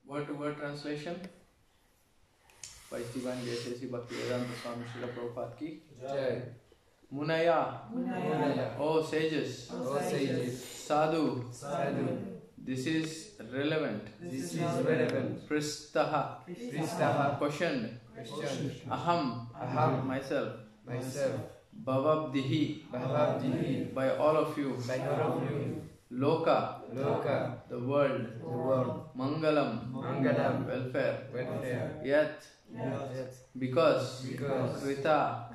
word-to-word translation by Divine Grace Bhaktivedanta Swami Srila Prabhupada ki Jai. Munaya, O sages, sadhu, this is relevant. Pristaha, questioned. Aham, myself. Bhavabdihi, by all of you. Loka, the world. Mangalam, welfare. Yat, because. Krita,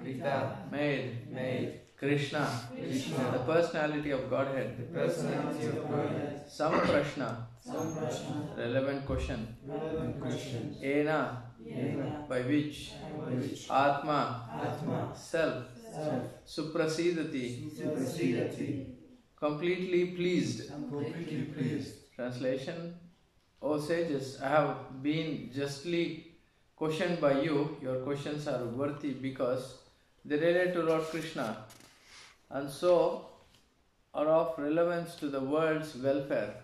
made. Krishna, the personality of Godhead. Some prashna, relevant question. Ena, by which. Atma, self. Suprasidati, completely pleased. Translation: O sages, I have been justly questioned by you. Your questions are worthy because they relate to Lord Krishna and so are of relevance to the world's welfare.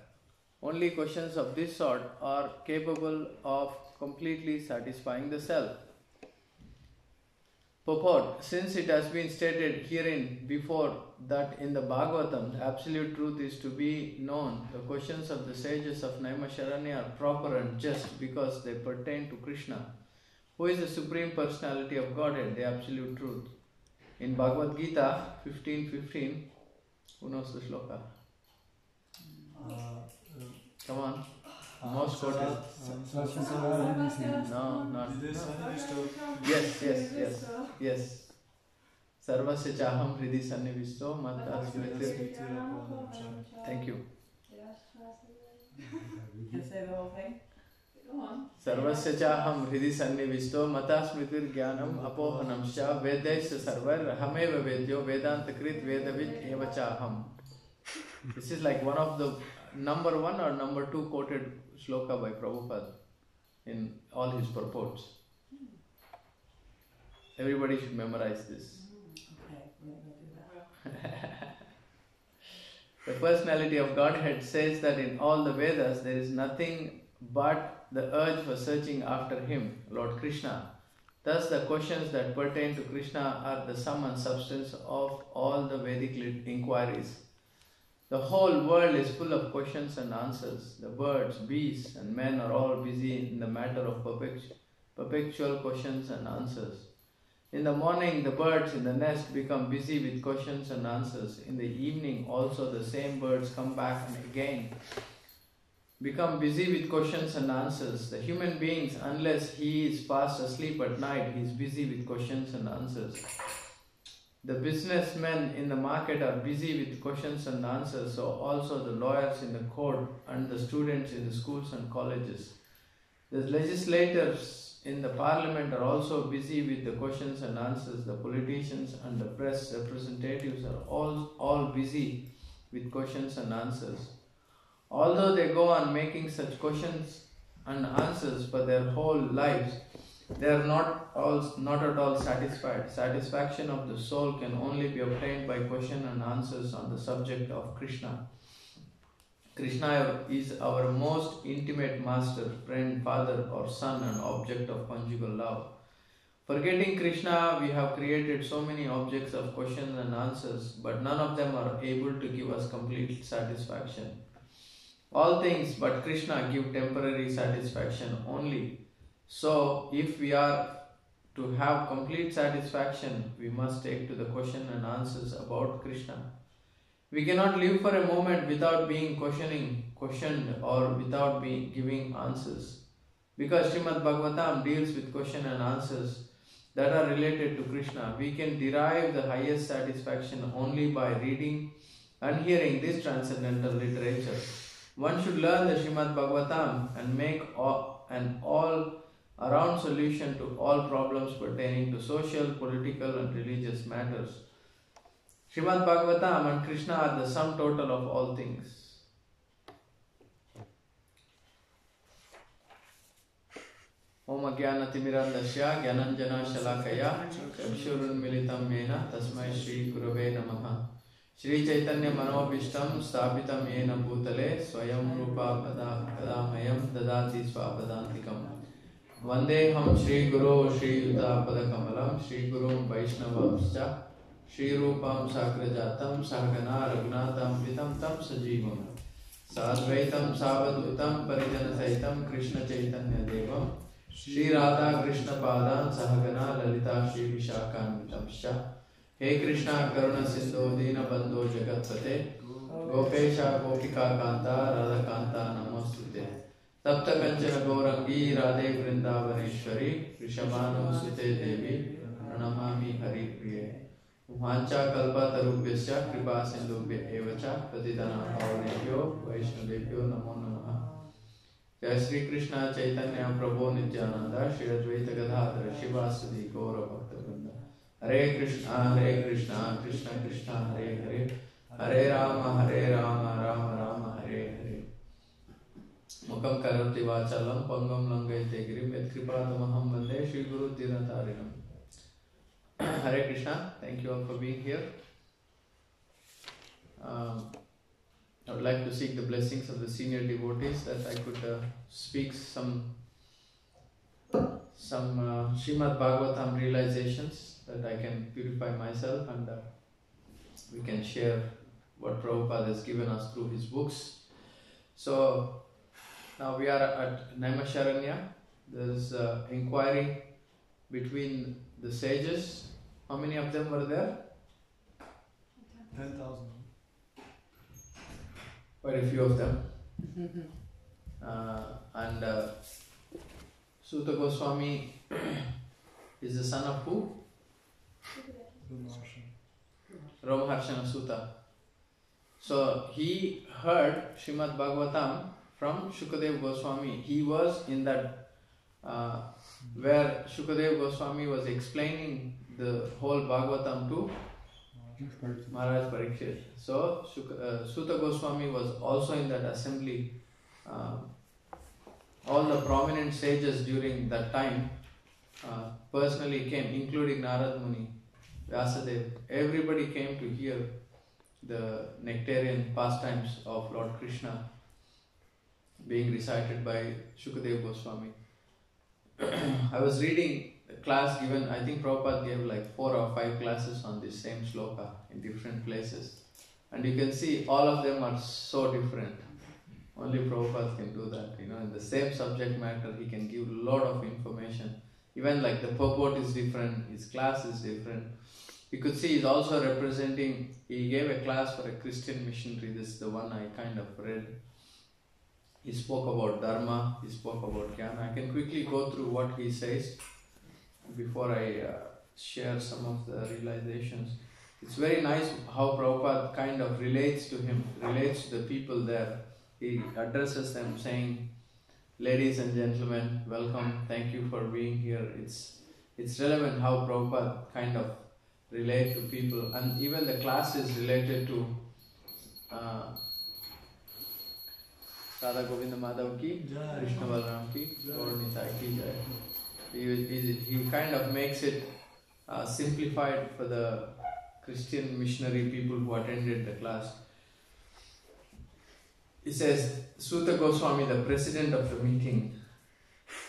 Only questions of this sort are capable of completely satisfying the self. Purport: since it has been stated herein before that in the Bhagavatam the absolute truth is to be known, the questions of the sages of Naimisharanya are proper and just because they pertain to Krishna, who is the Supreme Personality of Godhead, the absolute truth. In Bhagavad Gita 15:15, who knows the shloka? Come on. Most quoted. No, not. Yes. Sarvasya chaham hridi sannivisto matta smritir. Thank you. You say the whole thing? Go on. Sarvasya chaham hridi sannivisto matta smritir jnanam apohanam scha vedaisya sarvar rahameva vedyo vedanta krit vedavit eva chaham. This is like one of the number one or number two quoted shloka by Prabhupada in all his purports. Everybody should memorize this. Okay, we're going to do that. The personality of Godhead says that in all the Vedas there is nothing but the urge for searching after Him, Lord Krishna. Thus the questions that pertain to Krishna are the sum and substance of all the Vedic inquiries. The whole world is full of questions and answers. The birds, beasts and men are all busy in the matter of perpetual questions and answers. In the morning, the birds in the nest become busy with questions and answers. In the evening, also the same birds come back and again become busy with questions and answers. The human beings, unless he is fast asleep at night, he is busy with questions and answers. The businessmen in the market are busy with questions and answers, so also the lawyers in the court and the students in the schools and colleges. The legislators in the parliament are also busy with the questions and answers. The politicians and the press representatives are all busy with questions and answers. Although they go on making such questions and answers for their whole lives, they are not at all satisfied. Satisfaction of the soul can only be obtained by question and answers on the subject of Krishna. Krishna is our most intimate master, friend, father or son and object of conjugal love. Forgetting Krishna, we have created so many objects of questions and answers, but none of them are able to give us complete satisfaction. All things but Krishna give temporary satisfaction only. So, if we are to have complete satisfaction, we must take to the question and answers about Krishna. We cannot live for a moment without being questioned or without giving answers. Because Srimad Bhagavatam deals with question and answers that are related to Krishna, we can derive the highest satisfaction only by reading and hearing this transcendental literature. One should learn the Srimad Bhagavatam and make an all-around solution to all problems pertaining to social, political and religious matters. Srimad Bhagavatam and Krishna are the sum total of all things. Om Ajnanatimirandasya Gyananjana Shalakaya Chakshurunmilitam Mena Tasmai Shri Gurave Namaha. Shri Chaitanya Manobishtam Sthapitam Yena Bhutale Swayam Rupa Kadamayam Dadati Swapadantikam Vandeham Shri Guru Shri Yuta Padakamalam Shri Guru Vaishnavamscha Shri Rupam Sakrajatam Sahagana Raghunatam Vitam Tam Sajivam Sadvaitam Savadutam Parijana Saitam Krishna Chaitanya Devam Shri Radha Krishna Padan Sahagana Lalita Shri Vishakan Vitamscha He Krishna Karuna Sindhu Dina Bandhu Jagatpate Gopesha Gopika Kanta Radha Kanta Namostute Tapta Kanchana Gaurangi Radhe Vrindavaneshwari Rishabhanu Sute Devi Pranamami Hari Priye Uhancha Kalpa Tarubhyasya Kripa Sindhubhya Evacha Patitana Pavanebhyo Vaishnavebhyo Namo Namaha Jai Shri Krishna Chaitanya Prabhu Nityananda Shri Advaita Gadadhara Shivasadi Gaura Bhakta Vrinda Hare Krishna Krishna Krishna Hare Hare Hare Rama Rama Rama Hare Hare Mukam Karati Vachalam Pangam Langaite Girim Yat Kripatamaham Vande Shri Guru Dinatarinam Hare Krishna, thank you all for being here. I would like to seek the blessings of the senior devotees that I could speak some Srimad Bhagavatam realizations, that I can purify myself and we can share what Prabhupada has given us through his books. So now we are at Naimisharanya. There is inquiry between the sages. How many of them were there? 10,000. Quite a few of them. And Suta Goswami is the son of who? Ramharshana Suta. So he heard Srimad Bhagavatam from Shukadev Goswami. He was in that where Shukadev Goswami was explaining the whole Bhagavatam to Maharaj Parikshit. So Suta Goswami was also in that assembly. All the prominent sages during that time personally came, including Narad Muni, Vyasadeva. Everybody came to hear the nectarian pastimes of Lord Krishna being recited by Shukadev Goswami. I was reading a class given, I think Prabhupada gave like 4 or 5 classes on this same sloka in different places. And you can see all of them are so different. Only Prabhupada can do that. You know, in the same subject matter, he can give a lot of information. Even like the purport is different, his class is different. You could see he's also representing, he gave a class for a Christian missionary. This is the one I kind of read. He spoke about Dharma, he spoke about Jnana. I can quickly go through what he says before I share some of the realizations. It's very nice how Prabhupada kind of relates to him, relates to the people there. He addresses them saying, ladies and gentlemen, welcome, thank you for being here. It's relevant how Prabhupada kind of relate to people, and even the class is related to Radha Govinda Madhav ki, Krishna Balaram ki, Gaur Nitai ki jai. He kind of makes it simplified for the Christian missionary people who attended the class. He says, Suta Goswami, the president of the meeting.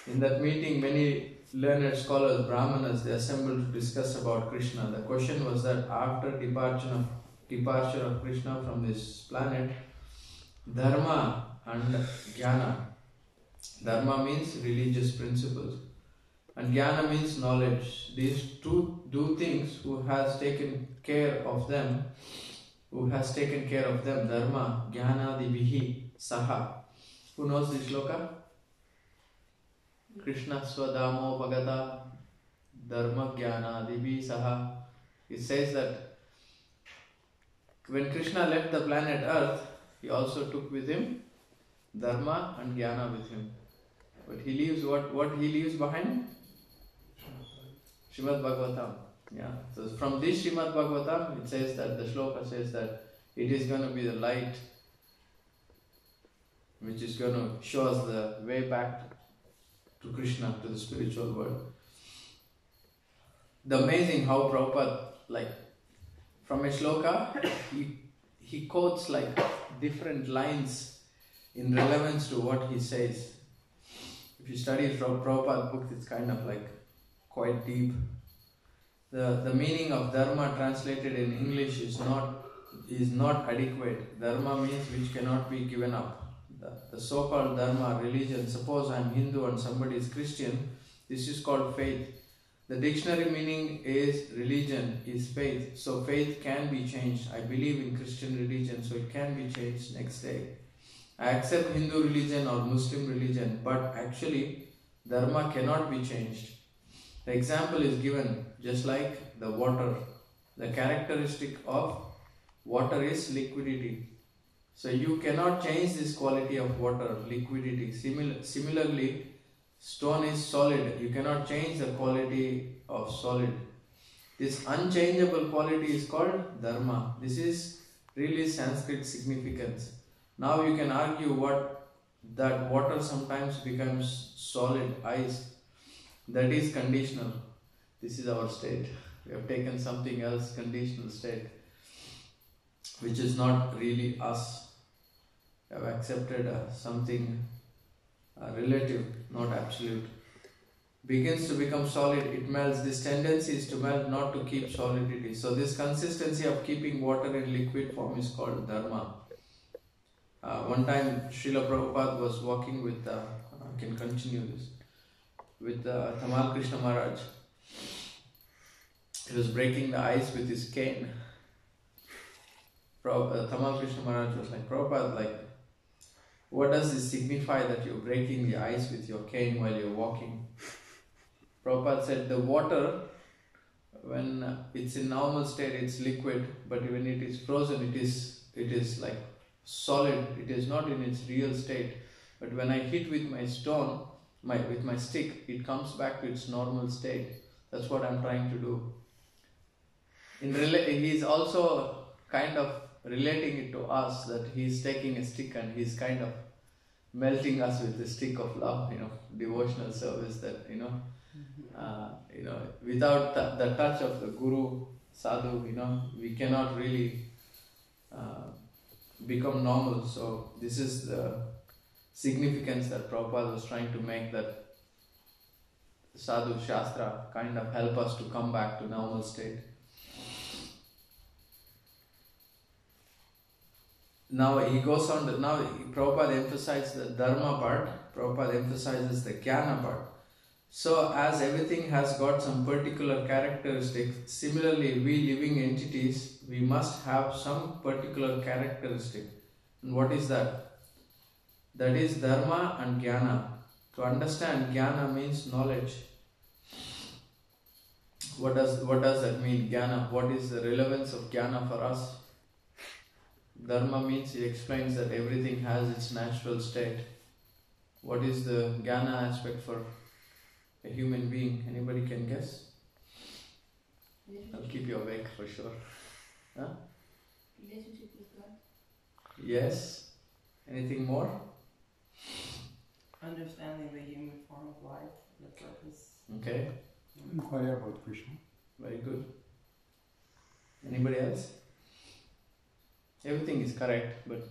In that meeting, many learned scholars, Brahmanas, they assembled to discuss about Krishna. The question was that after departure of Krishna from this planet, Dharma and Jnana. Dharma means religious principles and Jnana means knowledge. These two things, who has taken care of them, Dharma, Jnana, Divihi, Saha. Who knows this shloka? Krishna Swadamo Bhagata Dharma Jnana Divi Saha. It says that when Krishna left the planet Earth, he also took with him Dharma and Jnana with him. But he leaves what he leaves behind? Srimad Bhagavatam. Yeah. So from this Srimad Bhagavatam, it says that the shloka says that it is going to be the light which is going to show us the way back to Krishna, to the spiritual world. The amazing how Prabhupada, like from a shloka, he he quotes like different lines in relevance to what he says. If you study from Prabhupada book, it's kind of like quite deep. The meaning of dharma translated in English is not adequate. Dharma means which cannot be given up. The so-called dharma, religion, suppose I'm Hindu and somebody is Christian, this is called faith. The dictionary meaning is religion, is faith. So faith can be changed. I believe in Christian religion, so it can be changed next day. I accept Hindu religion or Muslim religion, but actually dharma cannot be changed. The example is given just like the water. The characteristic of water is liquidity. So you cannot change this quality of water, liquidity. Similarly, stone is solid. You cannot change the quality of solid. This unchangeable quality is called dharma. This is really Sanskrit significance. Now you can argue that water sometimes becomes solid, ice. That is conditional. This is our state. We have taken something else, conditional state, which is not really us. We have accepted something relative, not absolute. Begins to become solid, it melts. This tendency is to melt, not to keep solidity. So this consistency of keeping water in liquid form is called dharma. One time Srila Prabhupada was walking with, I can continue this, with Tamal Krishna Maharaj. He was breaking the ice with his cane. Tamal Krishna Maharaj was like, Prabhupada, like, what does this signify that you're breaking the ice with your cane while you're walking? Prabhupada said, the water, when it's in normal state, it's liquid, but when it is frozen, it is like solid. It is not in its real state. But when I hit with my stone, with my stick, it comes back to its normal state. That's what I'm trying to do. He's also kind of relating it to us, that he's taking a stick and he's kind of melting us with the stick of love, devotional service that, without the touch of the Guru, Sadhu, we cannot really become normal. So this is the significance that Prabhupada was trying to make, that Sadhu Shastra kind of help us to come back to normal state. Now he goes on, Prabhupada emphasizes the dharma part, Prabhupada emphasizes the jnana part. So as everything has got some particular characteristics, similarly we living entities, we must have some particular characteristic. And what is that? That is dharma and jnana. To understand, jnana means knowledge. What does that mean, jnana? What is the relevance of jnana for us? Dharma means, he explains that everything has its natural state. What is the jnana aspect for a human being? Anybody can guess? I'll keep you awake for sure. Huh? Relationship with God. Yes. Anything more? Understanding the human form of life, the purpose. Okay. Inquire about Krishna. Very good. Anybody else? Everything is correct, but...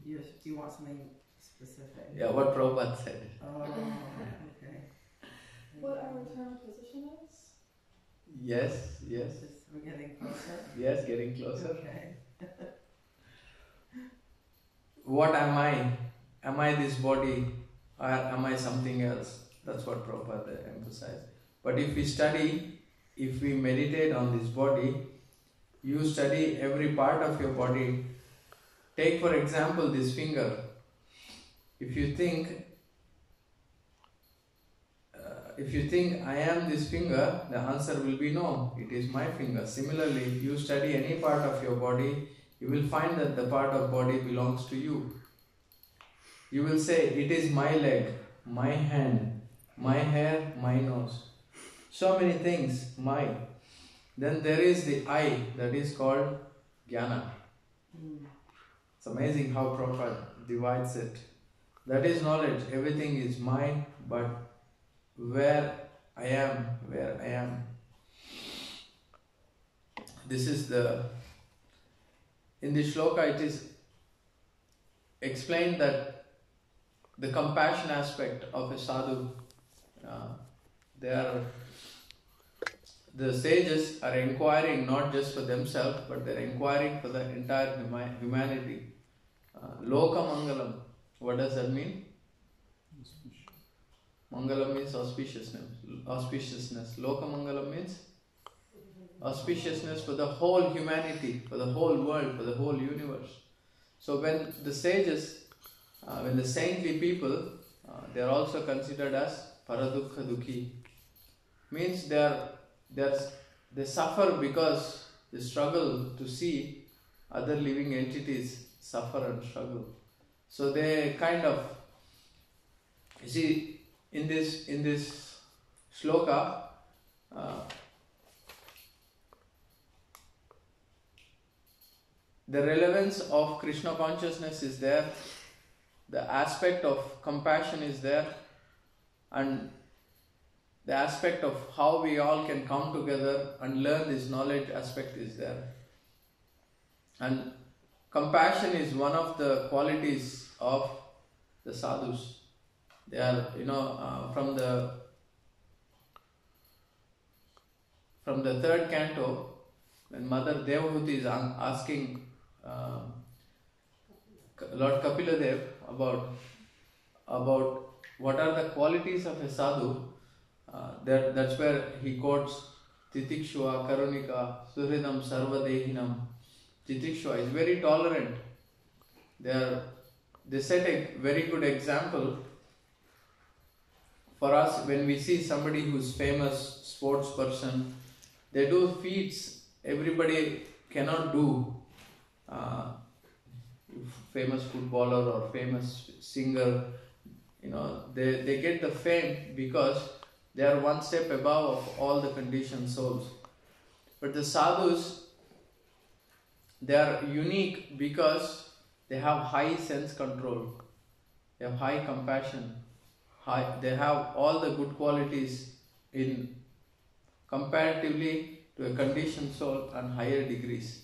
Do you want something specific? Yeah, what Prabhupada said. Oh, okay. What our retirement position is? Yes. We're getting closer? Yes, getting closer. Okay. What am I? Am I this body or am I something else? That's what Prabhupada emphasized. But if we meditate on this body, you study every part of your body. Take for example this finger. If you think I am this finger, the answer will be no, it is my finger. Similarly, if you study any part of your body, you will find that the part of body belongs to you. You will say, it is my leg, my hand, my hair, my nose. So many things, my. Then there is the I, that is called jnana. It's amazing how Prabhupada divides it. That is knowledge, everything is mine, but where I am. This is the in this shloka it is explained that the compassion aspect of a sadhu, the sages are inquiring not just for themselves, but they are inquiring for the entire humanity. Loka Mangalam, what does that mean? Mangalam means auspiciousness. Loka Mangalam means auspiciousness for the whole humanity, for the whole world, for the whole universe. So when the sages, when the saintly people, they are also considered as paradukha dukhi. Means they suffer because they struggle to see other living entities suffer and struggle. So they kind of, you see, in this shloka, the relevance of Krishna consciousness is there, the aspect of compassion is there, and the aspect of how we all can come together and learn this knowledge aspect is there. And compassion is one of the qualities of the sadhus. They are, from the third canto, when Mother Devahuti is asking Lord Kapiladev about what are the qualities of a sadhu, that's where he quotes Titikshva, Karunika, Suhridam, Sarvadehinam. Titikshva is very tolerant. They set a very good example for us when we see somebody who's famous sports person. They do feats everybody cannot do. Famous footballer or famous singer, they get the fame because they are one step above of all the conditioned souls. But the sadhus, they are unique because they have high sense control, they have high compassion, they have all the good qualities in comparatively to a conditioned soul and higher degrees.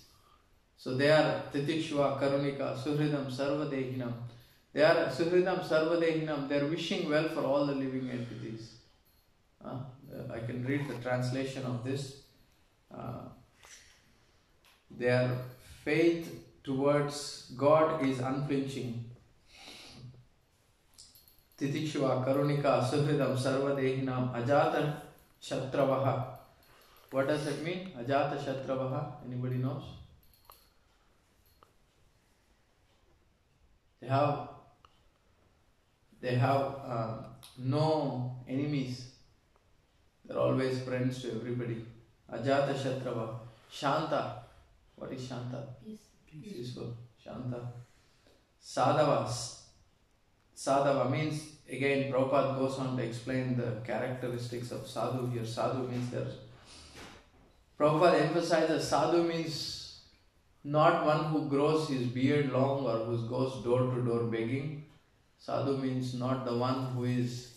So they are Titikshva, Karunika, Suhridam, Sarvadehinam. They are Suhridam, Sarvadehinam. They are wishing well for all the living entities. I can read the translation of this. Their faith towards God is unflinching. Titikshva, Karunika, Suhridam, Sarvadehinam, Ajata Shatravaha. What does it mean? Ajata Shatravaha. Anybody knows? They have no enemies. They're always friends to everybody. Ajata Shatrava. Shanta. What is Shanta? Peaceful. Shanta. Sadhava. Sadhava means, again, Prabhupada goes on to explain the characteristics of sadhu here. Sadhu means there's. Prabhupada emphasizes sadhu means not one who grows his beard long or who goes door to door begging. Sadhu means not the one who is,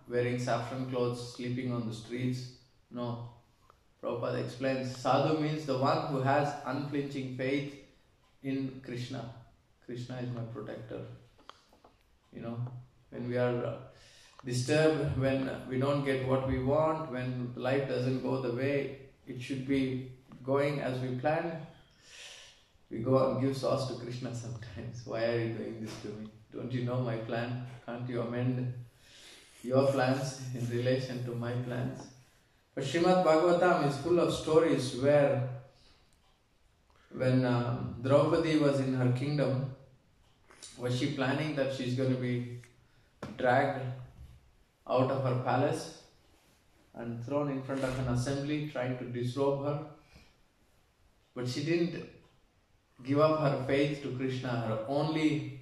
wearing saffron clothes, sleeping on the streets. No. Prabhupada explains, sadhu means the one who has unflinching faith in Krishna. Krishna is my protector. When we are disturbed, when we don't get what we want, when life doesn't go the way it should be going as we planned, we go and give sauce to Krishna sometimes. Why are you doing this to me? Don't you know my plan? Can't you amend your plans in relation to my plans? But Srimad Bhagavatam is full of stories where when Draupadi was in her kingdom, was she planning that she's going to be dragged out of her palace and thrown in front of an assembly trying to disrobe her? But she didn't give up her faith to Krishna. Her only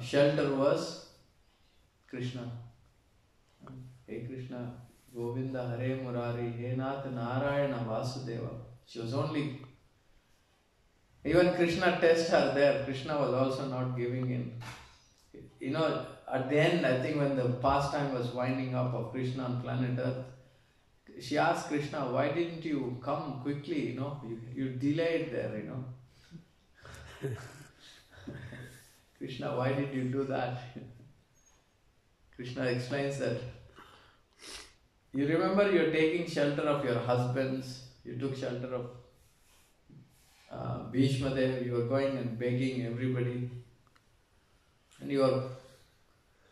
shelter was Krishna. Hey Krishna, Govinda, Hare Murari, He Nath Narayana Vasudeva. She was only... Even Krishna tested her there. Krishna was also not giving in. At the end, I think when the pastime was winding up of Krishna on planet Earth, she asked Krishna, why didn't you come quickly, you delayed there, Krishna, why did you do that? Krishna explains that, you remember you're taking shelter of your husbands, you took shelter of Bhishma Dev, you were going and begging everybody, and you are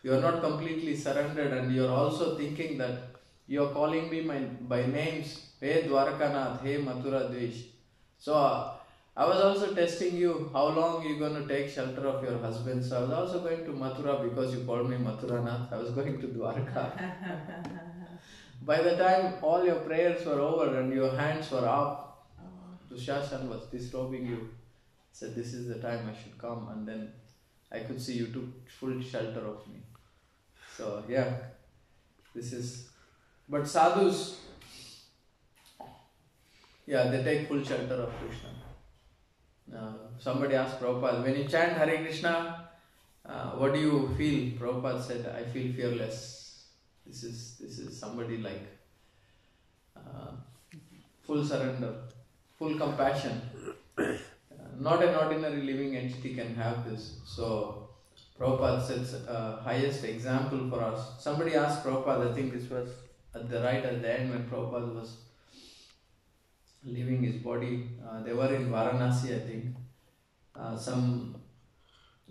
not completely surrendered, and you are also thinking that you are calling me by names, Hey Dwarkanath, Hey Mathura Dvish. So I was also testing you, how long you going to take shelter of your husband. So I was also going to Mathura because you called me Mathuranath. I was going to Dwarka. By the time all your prayers were over and your hands were up, Dushashan was disturbing you. Said, this is the time I should come, and then I could see you took full shelter of me. So yeah, this is... But sadhus, they take full shelter of Krishna. Somebody asked Prabhupada, when you chant Hare Krishna, what do you feel? Prabhupada said, I feel fearless. This is somebody like full surrender, full compassion. Not an ordinary living entity can have this. So Prabhupada sets highest example for us. Somebody asked Prabhupada, I think this was at the end when Prabhupada was leaving his body. They were in Varanasi, I think. Some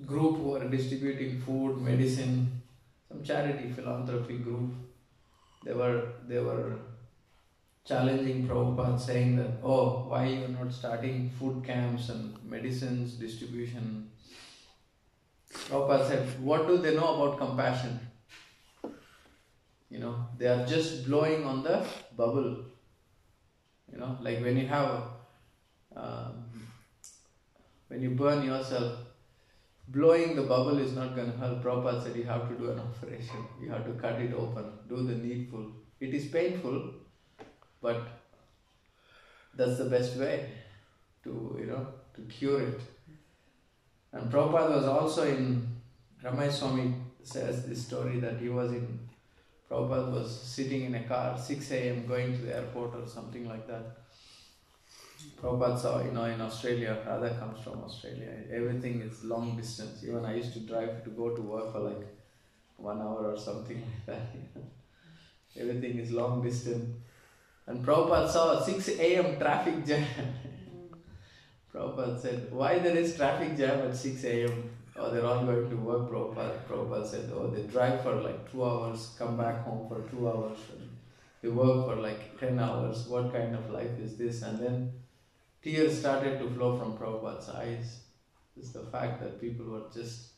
group who were distributing food, medicine, some charity philanthropy group. They were challenging Prabhupada, saying that, why you are not starting food camps and medicines distribution? Prabhupada said, what do they know about compassion? They are just blowing on the bubble. Like when you have, when you burn yourself, blowing the bubble is not going to help. Prabhupada said you have to do an operation. You have to cut it open, do the needful. It is painful, but that's the best way to cure it. And Prabhupada was also Ramai Swami says this story that Prabhupada was sitting in a car, 6 a.m. going to the airport or something like that. Prabhupada saw, in Australia, Radha comes from Australia, everything is long distance. Even I used to drive to go to work for like 1 hour or something like that. Everything is long distance. And Prabhupada saw a 6 a.m. traffic jam. Prabhupada said, why there is traffic jam at 6 a.m.? They're all going to work, Prabhupada said, they drive for like 2 hours, come back home for 2 hours, and they work for like 10 hours. What kind of life is this? And then tears started to flow from Prabhupada's eyes. It's the fact that people were just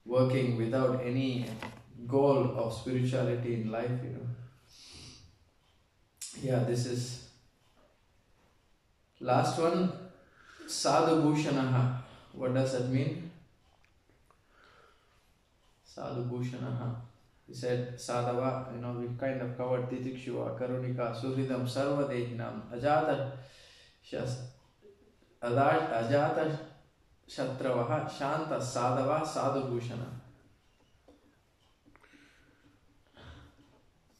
working without any goal of spirituality in life, Yeah, this is last one, Sadhu Bhushanaha. What does that mean? Sadhu Bhushanaha. He said, Sadhava, we kind of covered Titikshua, Karunika, Suhridam, Sarvadehinam, Ajata Shatravaha, Shanta, Sadhava, Sadhu Bhushana.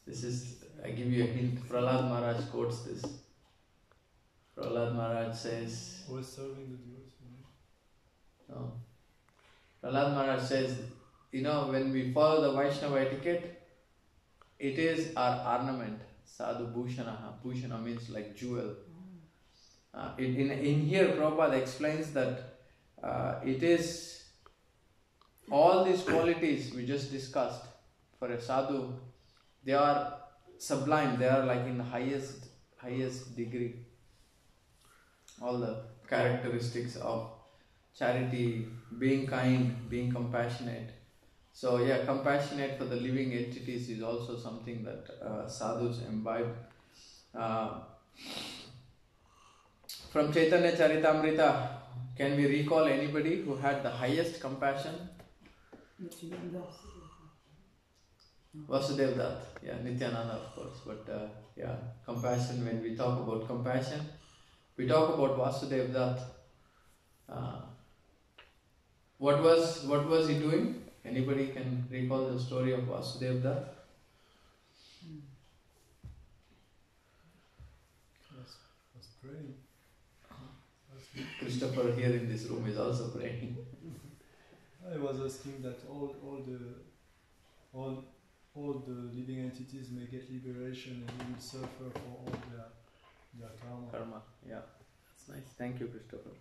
This is, I give you a hint, Prahlad Maharaj quotes this. Prahlad Maharaj says... Who is serving the Jews? No. Prahlad Maharaj says, when we follow the Vaishnava etiquette, it is our ornament, Sadhu Bhushanaha. Bhushana means like jewel. In here, Prabhupada explains that it is all these qualities we just discussed for a sadhu, they are sublime, they are like in the highest degree. All the characteristics of charity, being kind, being compassionate. So compassionate for the living entities is also something that sadhus imbibe. From Chaitanya Charitamrita, can we recall anybody who had the highest compassion? Vasudev Dutt, Nityananda of course, but compassion, when we talk about compassion, we talk about Vasudev Dutt. What was he doing? Anybody can recall the story of Vasudev Dutt? praying. Asking. Christopher here in this room is also praying. I was asking that all the living entities may get liberation and they will suffer for all their karma. Karma, yeah. That's nice. Thank you, Christopher.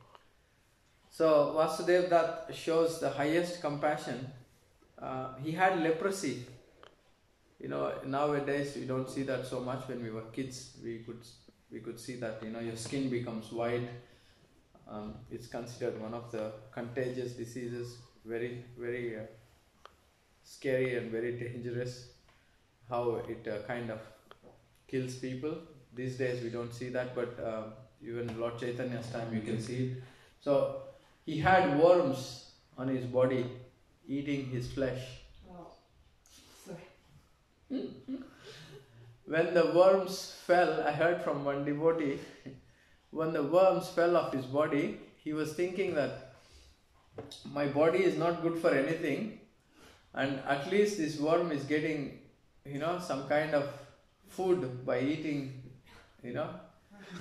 So Vasudev Dutt shows the highest compassion. He had leprosy. You know, nowadays we don't see that so much. When we were kids, we could see that, you know, your skin becomes white. It's considered one of the contagious diseases, very, very scary and very dangerous, how it kind of kills people. These days we don't see that, but even Lord Chaitanya's time you can see it. So he had worms on his body, eating his flesh. Oh, sorry. When the worms fell, I heard from one devotee, when the worms fell off his body, he was thinking that my body is not good for anything, and at least this worm is getting, you know, some kind of food by eating, you know.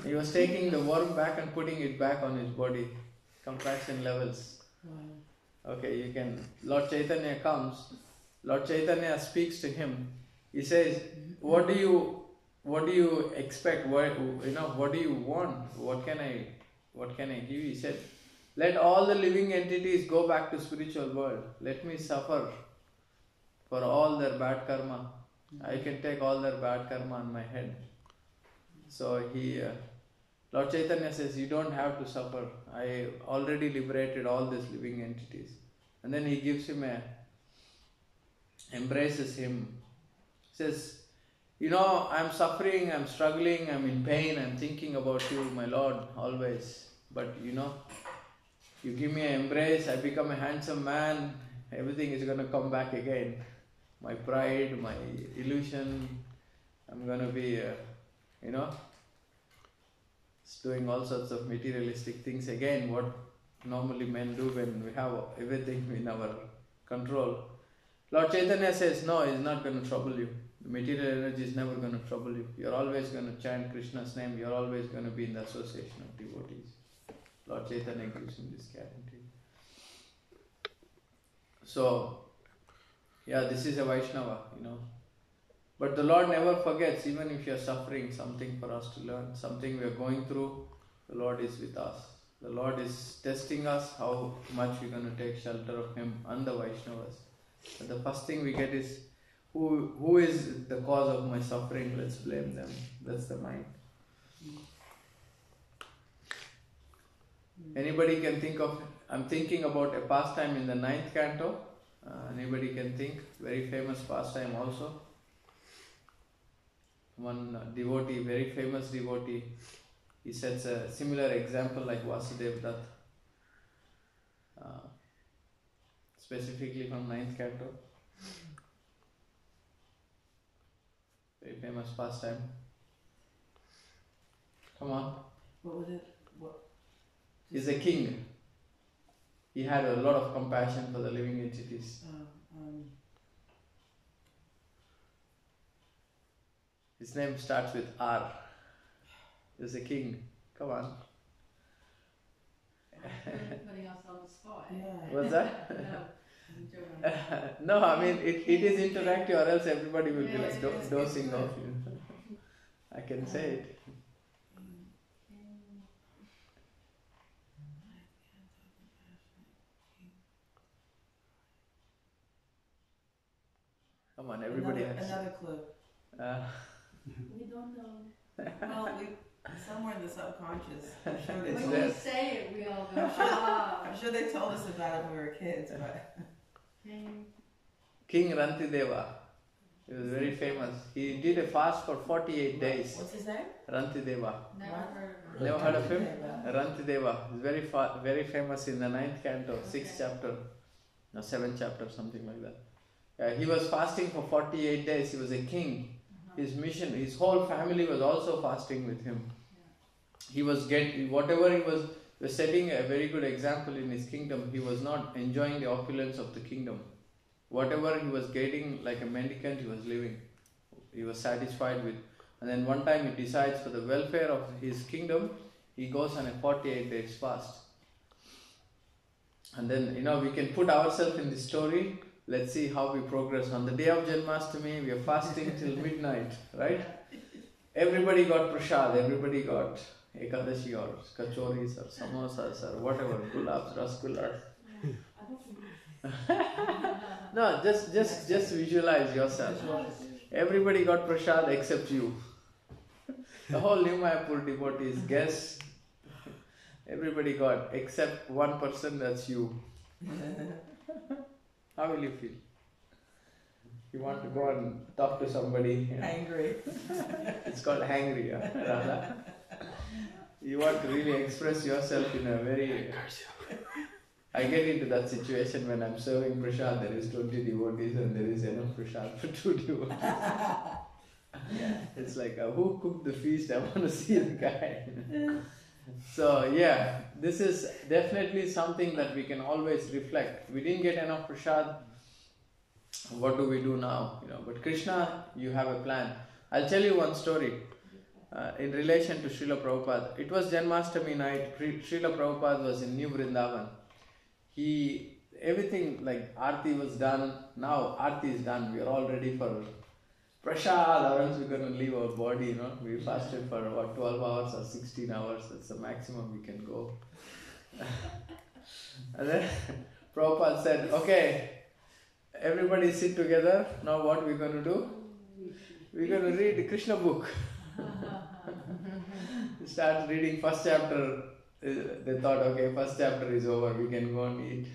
He was taking the worm back and putting it back on his body. Compassion levels. Okay, you can. Lord Chaitanya comes. Lord Chaitanya speaks to him. He says, "What do you expect? What do you want? What can I give you?" He said, "Let all the living entities go back to spiritual world. Let me suffer for all their bad karma. I can take all their bad karma on my head." So Lord Chaitanya says, "You don't have to suffer. I already liberated all these living entities." And then he gives him embraces him. Says, "You know, I'm suffering, I'm struggling, I'm in pain, I'm thinking about you, my Lord, always. But you know, you give me an embrace, I become a handsome man, everything is going to come back again. My pride, my illusion, I'm going to be, doing all sorts of materialistic things again, what normally men do when we have everything in our control." Lord Chaitanya says, "No, it's not going to trouble you. The material energy is never going to trouble you. You're always going to chant Krishna's name. You're always going to be in the association of devotees." Lord Chaitanya gives him this guarantee. So, yeah, this is a Vaishnava, you know. But the Lord never forgets, even if you're suffering, something for us to learn, something we are going through, the Lord is with us. The Lord is testing us how much we're going to take shelter of Him and the Vaishnavas. And the first thing we get is, who is the cause of my suffering? Let's blame them. That's the mind. Anybody can think of, I'm thinking about a pastime in the 9th canto. Anybody can think, very famous pastime also. One devotee, very famous devotee, he sets a similar example like Vasudev Dutt, specifically from 9th canto. Very famous pastime. Come on. What was it? He's a king. He had a lot of compassion for the living entities. His name starts with R. He's a king. Come on. Putting us on the spot. Yeah. What's that? No, I'm joking. No, I mean it is interactive, or else everybody will be Yeah, like it's dosing good. off you. I can say it. Come on, everybody has. Another clue. We don't know. Well, somewhere in the subconscious. I'm sure they It's When told there. you say it, we all go, ah. I'm sure they told us about it when we were kids, but King Rantideva. He was very famous. He did a fast for 48 days. what's his name? Rantideva. Never heard of her. Never heard of him? Rantideva. Rantideva. He's very famous in the 9th canto, 6th chapter, no, 7th chapter, something like that. He was fasting for 48 days. He was a king. His mission, his whole family was also fasting with him. He was whatever he was setting a very good example in his kingdom. He was not enjoying the opulence of the kingdom. Whatever he was getting, like a mendicant, he was living. He was satisfied with. And then one time he decides, for the welfare of his kingdom, he goes on a 48 days fast. And then, we can put ourselves in the story. Let's see how we progress. On the day of Janmashtami, we are fasting till midnight, right? Everybody got prasad, everybody got ekadashi or kachoris or samosas or whatever, gulabs, rasgullas. No, just visualize yourself. Everybody got prasad except you. The whole New Mayapur devotees, guess, everybody got except one person, that's you. How will you feel? You want to go and talk to somebody. Angry. It's called hangry, Radha. You want to really express yourself in a very... I get into that situation when I'm serving prasad, there is 20 devotees and there is enough prasad for 2 devotees. It's like, who cooked the feast? I want to see the guy. So yeah, this is definitely something that we can always reflect. We didn't get enough prasad. What do we do now? But Krishna, you have a plan. I'll tell you one story in relation to Srila Prabhupada. It was Janmashtami night. Srila Prabhupada was in New Vrindavan. Everything like Aarti was done. Now Aarti is done. We are all ready for prasad, or else we're going to leave our body. We fasted for about 12 hours or 16 hours. That's the maximum we can go. And then Prabhupada said, okay, everybody sit together. Now what we're going to do? We're going to read the Krishna book. Start reading first chapter. They thought, okay, first chapter is over. We can go and eat.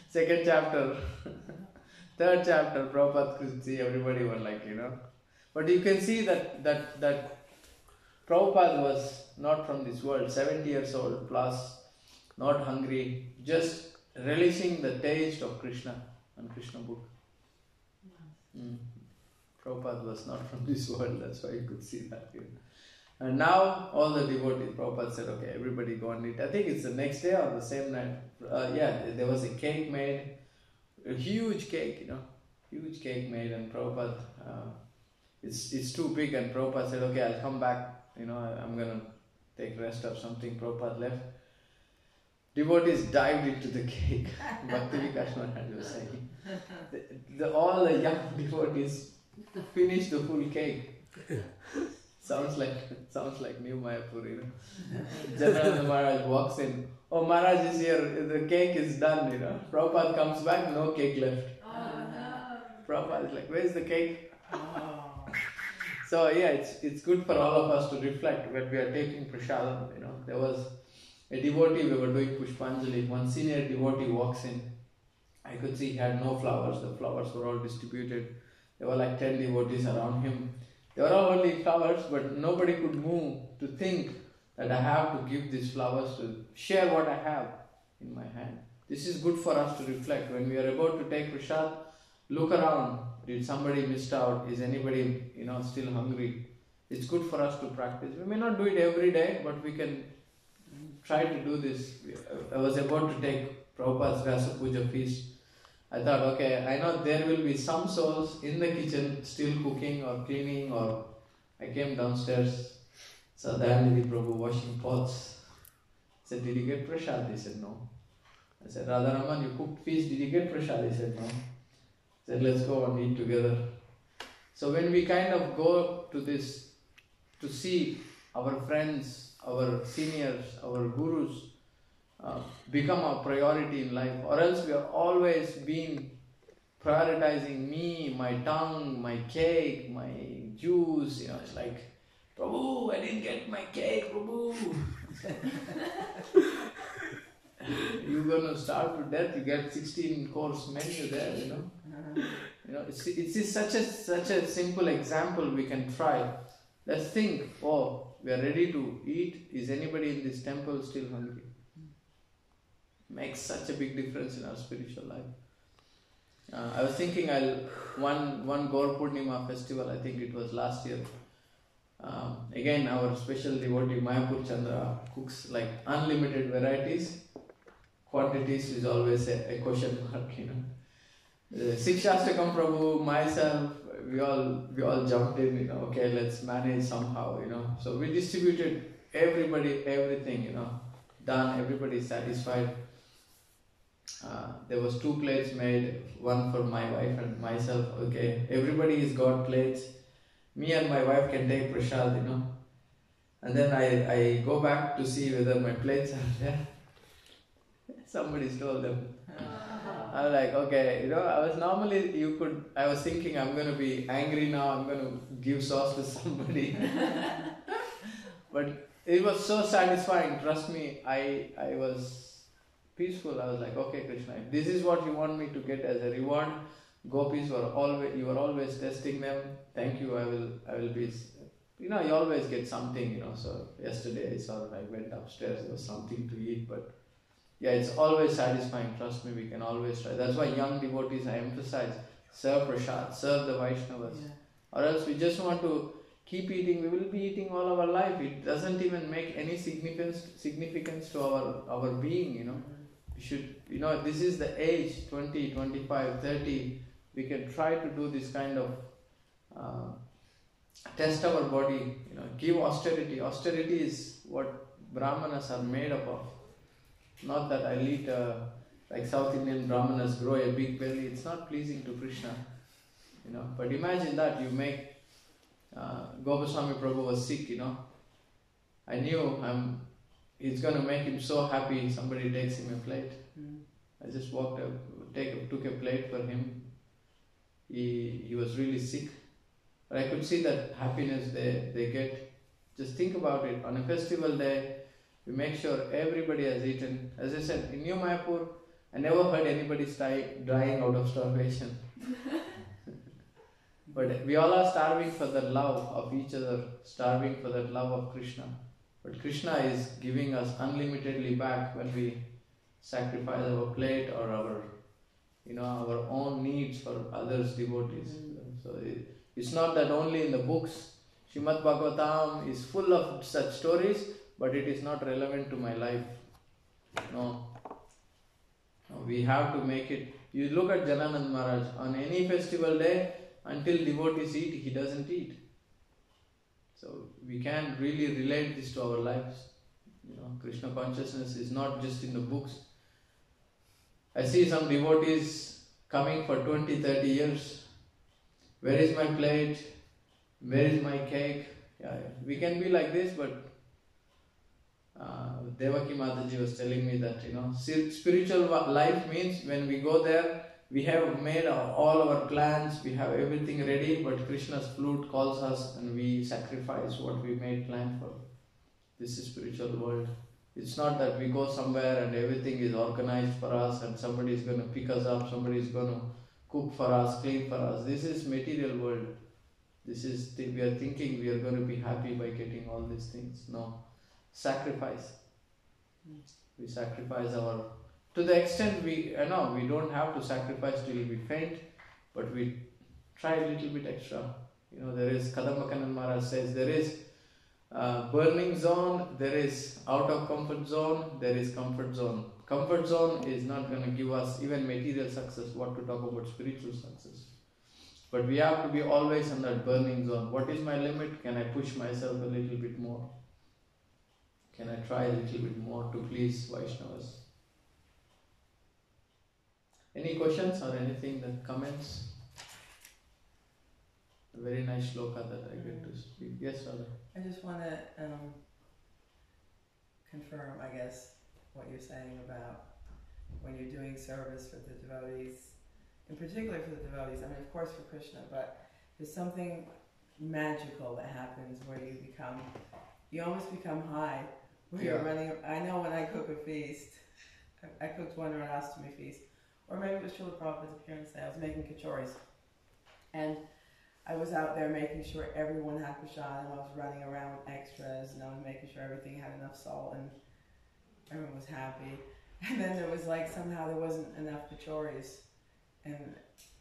Second chapter. Third chapter. Prabhupada could see everybody were like, But you can see that Prabhupada was not from this world. 70 years old plus. Not hungry. Just relishing the taste of Krishna and Krishna book. Prabhupada was not from this world, that's why you could see that. And now all the devotees, Prabhupada said, okay, everybody go and eat. I think it's the next day or the same night. There was a cake made, a huge cake, huge cake made, and Prabhupada, it's too big, and Prabhupada said, okay, I'll come back, I'm going to take rest or something. Prabhupada left. Devotees dived into the cake. Bhakti Vikas Maharaj was saying. All the young devotees finished the full cake. Sounds like New Mayapur, Janananda Maharaj walks in. Oh, Maharaj is here. The cake is done, Prabhupada comes back, no cake left. Oh, no. Prabhupada is like, where's the cake? So yeah, it's good for all of us to reflect when we are taking prasadam. There was a devotee, we were doing Pushpanjali. One senior devotee walks in. I could see he had no flowers. The flowers were all distributed. There were like 10 devotees around him. They were all only flowers, but nobody could move to think that I have to give these flowers to share what I have in my hand. This is good for us to reflect. When we are about to take prasad, look around. Did somebody missed out? Is anybody, still hungry? It's good for us to practice. We may not do it every day, but we can try to do this. I was about to take Prabhupada's Vyasa Puja feast. I thought, okay, I know there will be some souls in the kitchen still cooking or cleaning, or I came downstairs, saw Dayanidhi Prabhu washing pots. I said, did you get prasad? He said, no. I said, Radharaman, you cooked feast, did you get prasad? He said, no. I said, let's go and eat together. So when we kind of go to this, to see our friends, our seniors, our gurus, become our priority in life, or else we are always being prioritizing me, my tongue, my cake, my juice. It's like, Prabhu, I didn't get my cake, Prabhu. You're gonna starve to death. You get 16-course menu there. It's such a simple example we can try. Let's think. Oh, we are ready to eat. Is anybody in this temple still hungry? Makes such a big difference in our spiritual life. I was thinking one Gaur Purnima festival, I think it was last year. Again, our special devotee Mayapur Chandra cooks like unlimited varieties. Quantities is always a question mark, Sikshastakam Prabhu, myself, we all jumped in, okay, let's manage somehow, So we distributed everybody, everything, done, everybody is satisfied. There was 2 plates made, one for my wife and myself. Okay, everybody has got plates. Me and my wife can take prasad, And then I go back to see whether my plates are there. Somebody stole them. I was like, okay, I was thinking I'm going to be angry now, I'm going to give sauce to somebody. But it was so satisfying, trust me, I was peaceful. I was like, okay, Krishna, if this is what you want me to get as a reward, gopis you were always testing them. Thank you, I will be, you always get something, so yesterday I went upstairs, there was something to eat, but yeah, it's always satisfying, trust me, we can always try. That's why young devotees, I emphasize, serve prasad, serve the Vaishnavas. Yeah. Or else we just want to keep eating, we will be eating all our life. It doesn't even make any significance to our being, We should, this is the age, 20, 25, 30, we can try to do this kind of, test our body, give austerity. Austerity is what Brahmanas are made up of. Not that I'll eat, like South Indian Brahmanas grow a big belly, it's not pleasing to Krishna, But imagine that you make, Gopaswami Prabhu was sick, I knew it's going to make him so happy, somebody takes him a plate. I just took a plate for him. He was really sick. But I could see that happiness they get. Just think about it, on a festival day, we make sure everybody has eaten. As I said, in New Mayapur, I never heard anybody dying out of starvation. But we all are starving for the love of each other, starving for that love of Krishna. But Krishna is giving us unlimitedly back when we sacrifice our plate or our own needs for others' devotees. So it's not that only in the books. Srimad Bhagavatam is full of such stories, but it is not relevant to my life. No, we have to make it. You look at Jananand Maharaj, on any festival day, until devotees eat, he doesn't eat. So we can really relate this to our lives. Krishna consciousness is not just in the books. I see some devotees coming for 20, 30 years. Where is my plate? Where is my cake? Yeah, we can be like this, but Devaki Mataji was telling me that, spiritual life means when we go there, we have made all our plans, we have everything ready, but Krishna's flute calls us and we sacrifice what we made plan for. This is spiritual world. It's not that we go somewhere and everything is organized for us and somebody is going to pick us up, somebody is going to cook for us, clean for us. This is material world. We are thinking we are going to be happy by getting all these things. No. Sacrifice. We sacrifice to the extent we don't have to sacrifice till we faint, but we try a little bit extra. There is, Kadambakanand Maharaj says, there is burning zone, there is out of comfort zone, there is comfort zone. Comfort zone is not going to give us even material success, what to talk about spiritual success. But we have to be always in that burning zone. What is my limit? Can I push myself a little bit more? Can I try a little bit more to please Vaishnavas? Any questions or anything, comments? A very nice shloka that I get to speak. Yes, Radha? I just want to confirm, I guess, what you're saying about when you're doing service for the devotees, in particular for the devotees, I mean, of course for Krishna, but there's something magical that happens where you almost become high, where you're running. I know when I cook a feast, I cooked one Radhastami feast, or maybe it was Srila Prabhupada's appearance day, I was making kachoris, and I was out there making sure everyone had prasad, and I was running around with extras, and I was making sure everything had enough salt, and everyone was happy. And then there was somehow there wasn't enough kachoris, and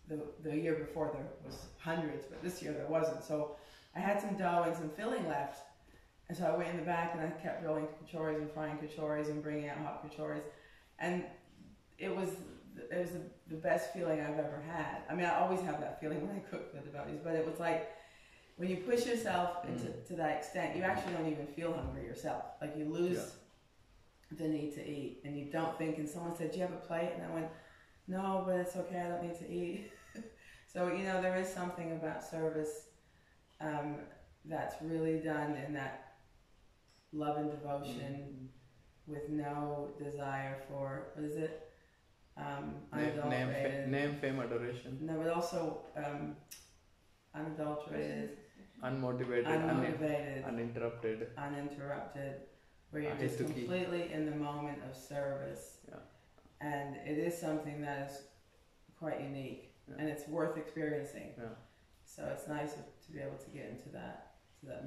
the year before there was hundreds, but this year there wasn't. So I had some dough and some filling left, and so I went in the back and I kept rolling kachoris and frying kachoris and bringing out hot kachoris, and it was the best feeling I've ever had. I mean, I always have that feeling when I cook for the devotees, but it was like when you push yourself into to that extent, you actually don't even feel hungry yourself. Like you lose the need to eat, and you don't think. And someone said, "Do you have a plate?" And I went, "No, but it's okay. I don't need to eat." So there is something about service that's really done in that love and devotion with no desire for, what is it? Unadulterated. Name, fame, adoration. No, but also unadulterated. Unmotivated, uninterrupted, where you're just completely in the moment of service. Yeah. And it is something that is quite unique, and it's worth experiencing. Yeah. So it's nice to be able to get into that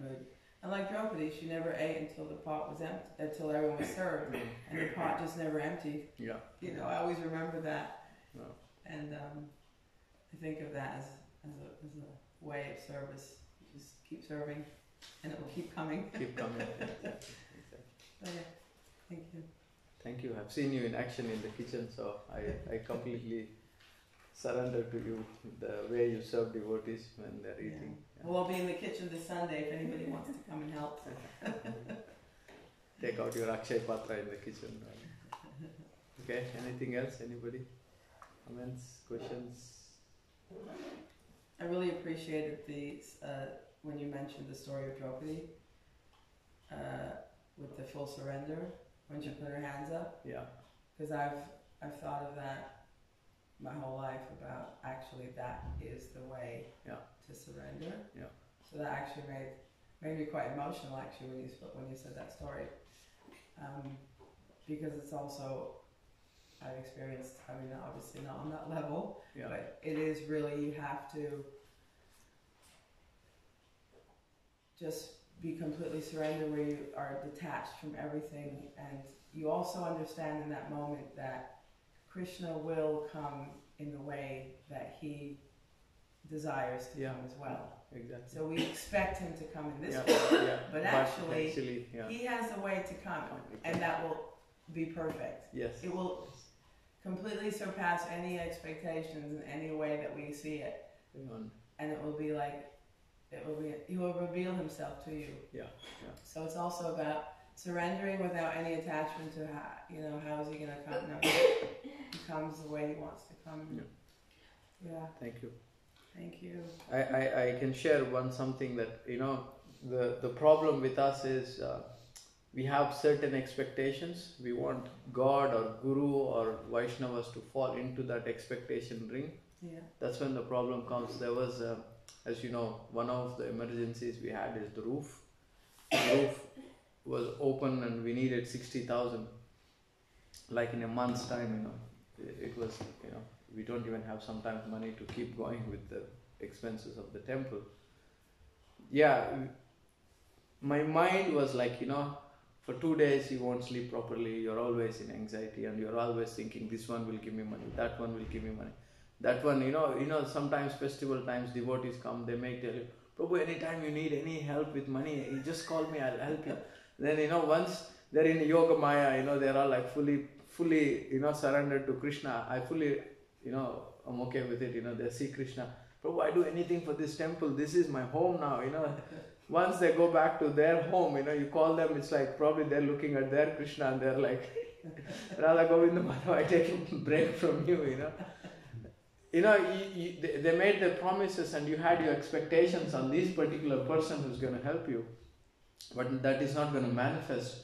mood. And like Draupadi, she never ate until the pot was empty, until everyone was served, and the pot just never emptied. Yeah. I always remember that, Yeah. and I think of that as a way of service. You just keep serving, and it will keep coming. Keep coming. Exactly. So yeah, thank you. Thank you. I've seen you in action in the kitchen, so I completely surrender to you, the way you serve devotees when they're eating. Yeah. Well, I'll be in the kitchen this Sunday if anybody wants to come and help. Take out your Akshay Patra in the kitchen. Okay, anything else? Anybody? Comments, questions? I really appreciated when you mentioned the story of Draupadi with the full surrender, when she put her hands up. Yeah. Because I've thought of that my whole life, about actually that is the way to surrender. Yeah. So that actually made me quite emotional actually when you said that story, because it's also, I've experienced, obviously not on that level, but it is really, you have to just be completely surrendered, where you are detached from everything, and you also understand in that moment that Krishna will come in the way that he desires to come as well. Exactly. So we expect him to come in this way, but actually he has a way to come, and that will be perfect. Yes. It will completely surpass any expectations in any way that we see it, and it will be like, he will reveal himself to you. Yeah. So it's also about surrendering without any attachment to how is he going to come. No, he comes the way he wants to come. Yeah. Thank you. Thank you. I can share something that the problem with us is we have certain expectations. We want God or Guru or Vaishnavas to fall into that expectation ring. Yeah. That's when the problem comes. There was, as you know, one of the emergencies we had is the roof. The roof was open and we needed 60,000. Like in a month's time, it was, we don't even have sometimes money to keep going with the expenses of the temple. Yeah, my mind was like, for 2 days you won't sleep properly, you're always in anxiety, and you're always thinking, this one will give me money, that one will give me money. That one, sometimes festival times devotees come, they may tell you, Prabhu, anytime you need any help with money, you just call me, I'll help you. Then, once they're in Yoga Maya, they're all like fully, surrendered to Krishna. I fully, I'm okay with it, they see Krishna. Prabhu, I do anything for this temple, this is my home now, Once they go back to their home, you call them, it's like probably they're looking at their Krishna and they're like, Radha Govinda Madhava, I take a break from you, they made their promises and you had your expectations on this particular person who's going to help you, but that is not going to manifest.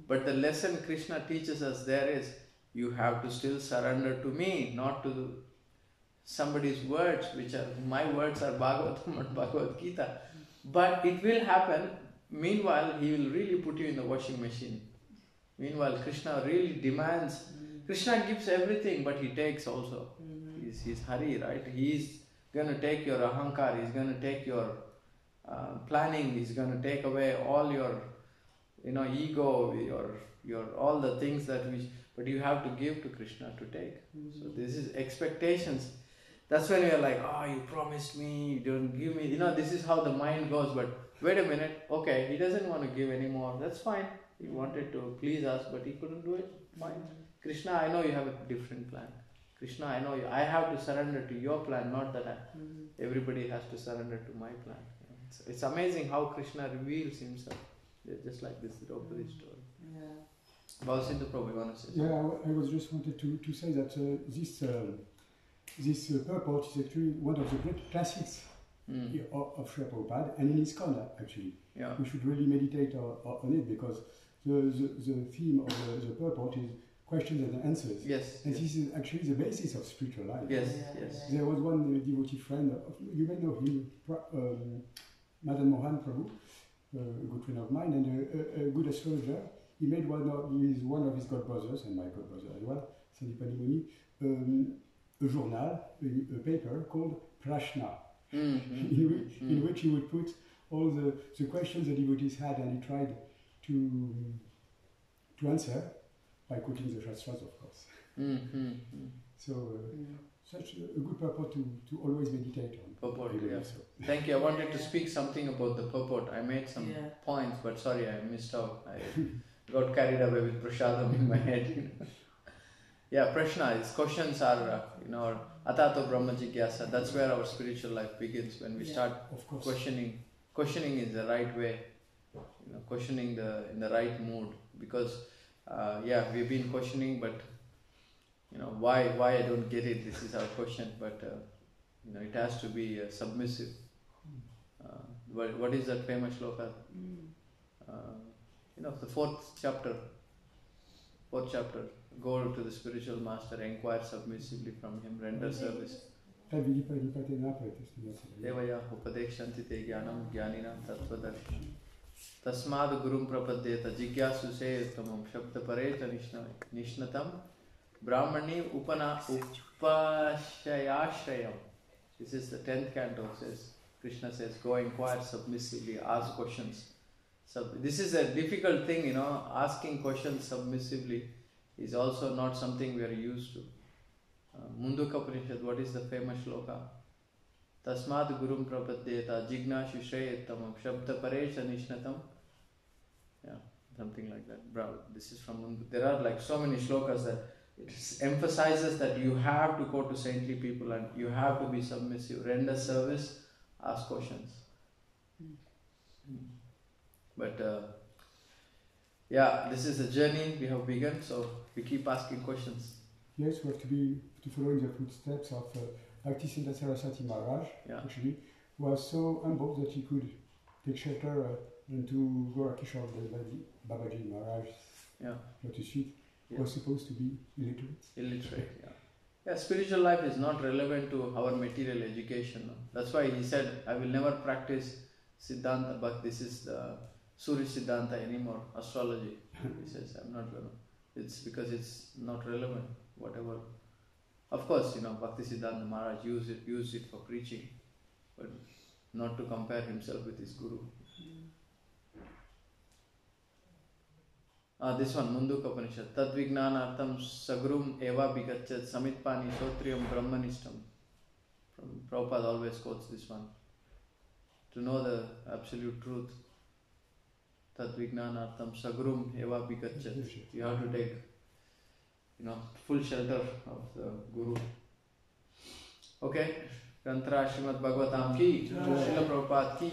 But the lesson Krishna teaches us there is, you have to still surrender to me, not to somebody's words, my words are Bhagavatam, not Bhagavad Gita. But it will happen. Meanwhile, he will really put you in the washing machine. Meanwhile, Krishna really demands. Krishna gives everything, but he takes also. He's Hari, right? He's going to take your ahankar, he's going to take your planning, he's going to take away all your, ego, your all the things but you have to give to Krishna to take. So this is expectations. That's when you're like, you promised me, you don't give me, this is how the mind goes. But wait a minute, okay, he doesn't want to give anymore, that's fine. He wanted to please us, but he couldn't do it, fine. Krishna, I know you have a different plan. Krishna, I know I have to surrender to your plan, not that everybody has to surrender to my plan. It's amazing how Krishna reveals himself. Just like this Draupadi story. Yeah. Bhavasindu Prabhu, you want to say Yeah, something? I was just wanted to say that this purport is actually one of the great classics of Srila Prabhupada, and in ISKCON actually. Yeah. We should really meditate on it, because the theme of the purport is questions and answers. Yes. And yes. this is actually the basis of spiritual life. Yes, Yeah, yes. yeah. There was one devotee friend, you may know him, Madan Mohan Prabhu, a good friend of mine, and a good astrologer. He made one of his godbrothers, and my godbrother as well, Sandipani Muni, a journal, a paper called Prashna, in which he would put all the questions the devotees had, and he tried to answer by quoting the Shastras, of course. So, such a good purport to always meditate on. Purport, Really, yeah. so. Thank you. I wanted to speak something about the purport. I made some points, but sorry, I missed out. I got carried away with prasadam in my head. Yeah, prashna, his questions are, atato brahma jigyasa. That's where our spiritual life begins, when we start Of course. questioning. Questioning is the right way, questioning in the right mood. Because, we've been questioning, but why I don't get it. This is our question, but it has to be submissive. What is that famous shloka? The fourth chapter. Go to the spiritual master, inquire submissively from him, render service. Devaya upadekshanti te jnanam jnanina tattvadarshina. Tasmad gurum prapadyeta jigyasu se uttamam shabda pareta nishnatam brahmani upashayashrayam. This is the 10th canto. Krishna says, go inquire submissively, ask questions. So this is a difficult thing, asking questions submissively is also not something we are used to. Mundaka Upanishad, what is the famous shloka? Tasmad gurum prapadyeta jignashu shreyatamam shabda paresha nishnatam. Yeah, something like that. Bravo. This is from Mundaka. There are like so many shlokas that it emphasizes that you have to go to saintly people and you have to be submissive, render service, ask questions. But this is a journey we have begun, so we keep asking questions. Yes, we have to follow in the footsteps of Bhaktisiddhanta Saraswati Maharaj, actually, who was so humble that he could take shelter into Gorakishore Babaji Maharaj's lotus feet. Was supposed to be illiterate. Yeah, spiritual life is not relevant to our material education. No? That's why he said, I will never practice Siddhanta, but this is the Surya Siddhanta anymore, astrology. He says, I'm not going to. It's because it's not relevant, whatever. Of course, Bhakti Siddhanta Maharaj used it for preaching, but not to compare himself with his guru. This one, Mundaka Upanishad. Tad Vijnanartham Sagrum Eva Bigachat Samitpani Sotriyam Brahmanishtam. Prabhupada always quotes this one. To know the absolute truth. Tad Vijnanartham Sagrum Eva Bigachat. You have to take, full shelter of the Guru. Okay? Granthara Srimad Bhagavatam ki, Srila Prabhupada ki.